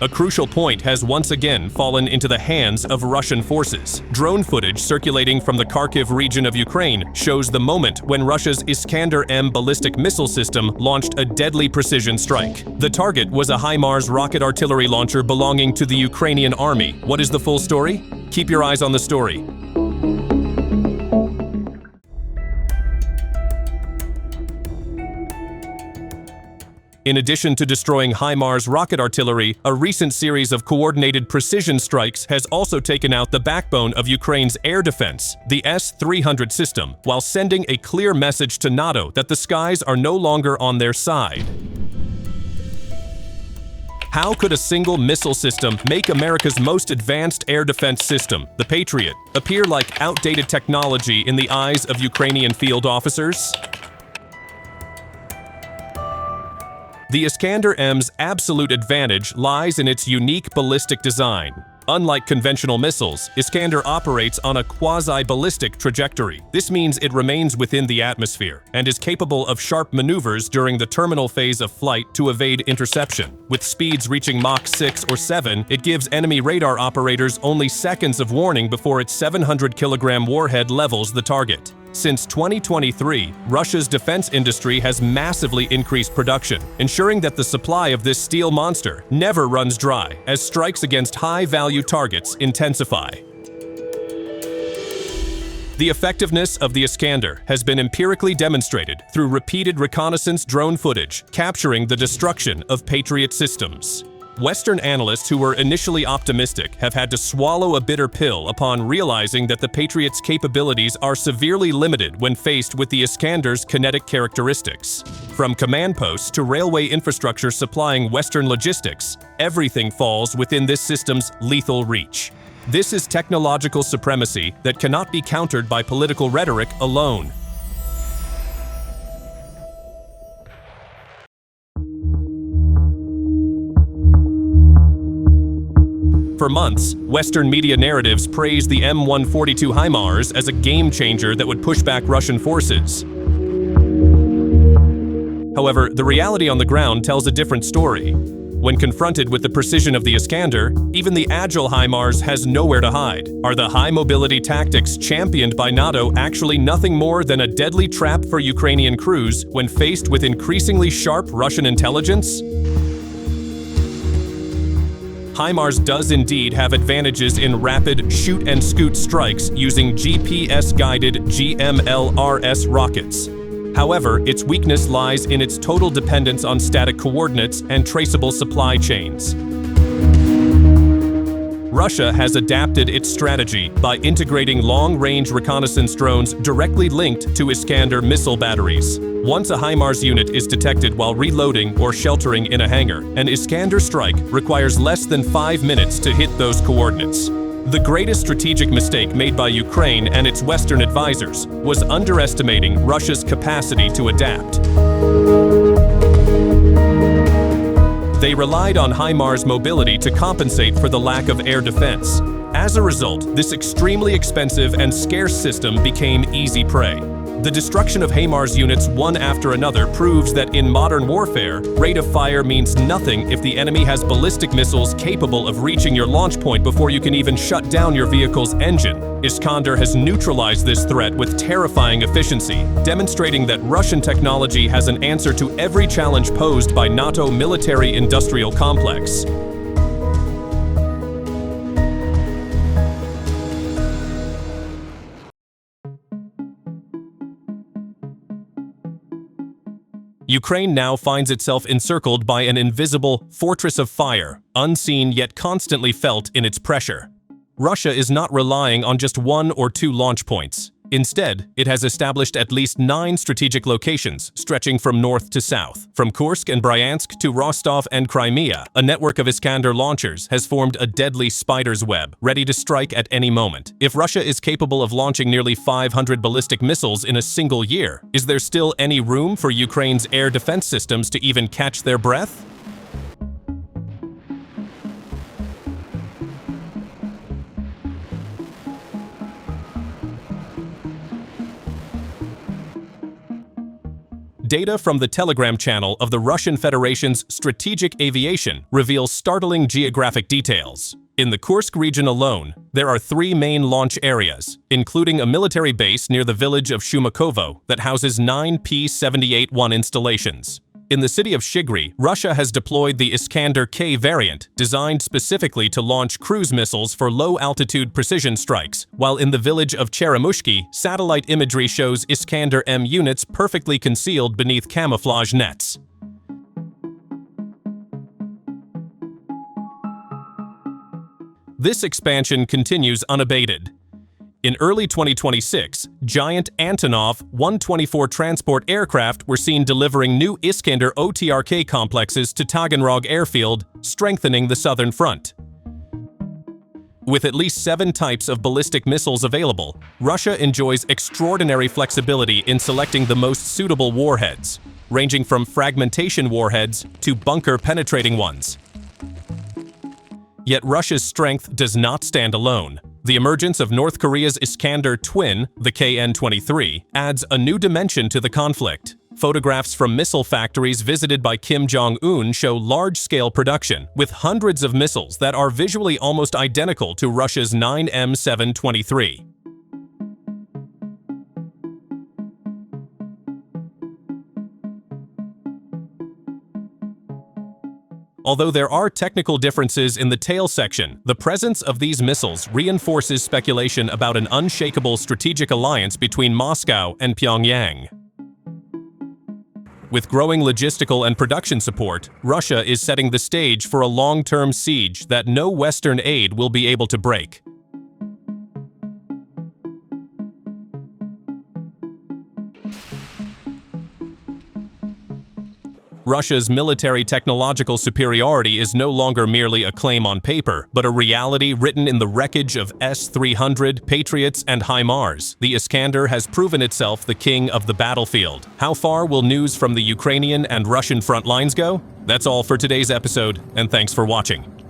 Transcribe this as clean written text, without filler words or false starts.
a crucial point has once again fallen into the hands of Russian forces. Drone footage circulating from the Kharkiv region of Ukraine shows the moment when Russia's Iskander-M ballistic missile system launched a deadly precision strike. The target was a HIMARS rocket artillery launcher belonging to the Ukrainian army. What is the full story? Keep your eyes on the story. In addition to destroying HIMARS rocket artillery, a recent series of coordinated precision strikes has also taken out the backbone of Ukraine's air defense, the S-300 system, while sending a clear message to NATO that the skies are no longer on their side. How could a single missile system make America's most advanced air defense system, the Patriot, appear like outdated technology in the eyes of Ukrainian field officers? The Iskander-M's absolute advantage lies in its unique ballistic design. Unlike conventional missiles, Iskander operates on a quasi-ballistic trajectory. This means it remains within the atmosphere and is capable of sharp maneuvers during the terminal phase of flight to evade interception. With speeds reaching Mach 6 or 7, it gives enemy radar operators only seconds of warning before its 700-kilogram warhead levels the target. Since 2023, Russia's defense industry has massively increased production, ensuring that the supply of this steel monster never runs dry as strikes against high-value targets intensify. The effectiveness of the Iskander has been empirically demonstrated through repeated reconnaissance drone footage, capturing the destruction of Patriot systems. Western analysts who were initially optimistic have had to swallow a bitter pill upon realizing that the Patriot's capabilities are severely limited when faced with the Iskander's kinetic characteristics. From command posts to railway infrastructure supplying Western logistics, everything falls within this system's lethal reach. This is technological supremacy that cannot be countered by political rhetoric alone. For months, Western media narratives praised the M142 HIMARS as a game-changer that would push back Russian forces. However, the reality on the ground tells a different story. When confronted with the precision of the Iskander, even the agile HIMARS has nowhere to hide. Are the high-mobility tactics championed by NATO actually nothing more than a deadly trap for Ukrainian crews when faced with increasingly sharp Russian intelligence? HIMARS does indeed have advantages in rapid shoot-and-scoot strikes using GPS-guided GMLRS rockets. However, its weakness lies in its total dependence on static coordinates and traceable supply chains. Russia has adapted its strategy by integrating long-range reconnaissance drones directly linked to Iskander missile batteries. Once a HIMARS unit is detected while reloading or sheltering in a hangar, an Iskander strike requires less than 5 minutes to hit those coordinates. The greatest strategic mistake made by Ukraine and its Western advisors was underestimating Russia's capacity to adapt. They relied on HIMARS mobility to compensate for the lack of air defense. As a result, this extremely expensive and scarce system became easy prey. The destruction of HIMARS units one after another proves that in modern warfare, rate of fire means nothing if the enemy has ballistic missiles capable of reaching your launch point before you can even shut down your vehicle's engine. Iskander has neutralized this threat with terrifying efficiency, demonstrating that Russian technology has an answer to every challenge posed by NATO military-industrial complex. Ukraine now finds itself encircled by an invisible fortress of fire, unseen yet constantly felt in its pressure. Russia is not relying on just 1 or 2 launch points. Instead, it has established at least 9 strategic locations stretching from north to south. From Kursk and Bryansk to Rostov and Crimea, a network of Iskander launchers has formed a deadly spider's web, ready to strike at any moment. If Russia is capable of launching nearly 500 ballistic missiles in a single year, is there still any room for Ukraine's air defense systems to even catch their breath? Data from the Telegram channel of the Russian Federation's Strategic Aviation reveals startling geographic details. In the Kursk region alone, there are 3 main launch areas, including a military base near the village of Shumakovo that houses 9 P-78-1 installations. In the city of Shigri, Russia has deployed the Iskander-K variant, designed specifically to launch cruise missiles for low-altitude precision strikes, while in the village of Cheremushki, satellite imagery shows Iskander-M units perfectly concealed beneath camouflage nets. This expansion continues unabated. In early 2026, giant Antonov 124 transport aircraft were seen delivering new Iskander OTRK complexes to Taganrog airfield, strengthening the southern front. With at least 7 types of ballistic missiles available, Russia enjoys extraordinary flexibility in selecting the most suitable warheads, ranging from fragmentation warheads to bunker-penetrating ones. Yet Russia's strength does not stand alone. The emergence of North Korea's Iskander twin, the KN-23, adds a new dimension to the conflict. Photographs from missile factories visited by Kim Jong-un show large-scale production, with hundreds of missiles that are visually almost identical to Russia's 9M723. Although there are technical differences in the tail section, the presence of these missiles reinforces speculation about an unshakable strategic alliance between Moscow and Pyongyang. With growing logistical and production support, Russia is setting the stage for a long-term siege that no Western aid will be able to break. Russia's military technological superiority is no longer merely a claim on paper, but a reality written in the wreckage of S-300, Patriots and HIMARS. The Iskander has proven itself the king of the battlefield. How far will news from the Ukrainian and Russian front lines go? That's all for today's episode, and thanks for watching.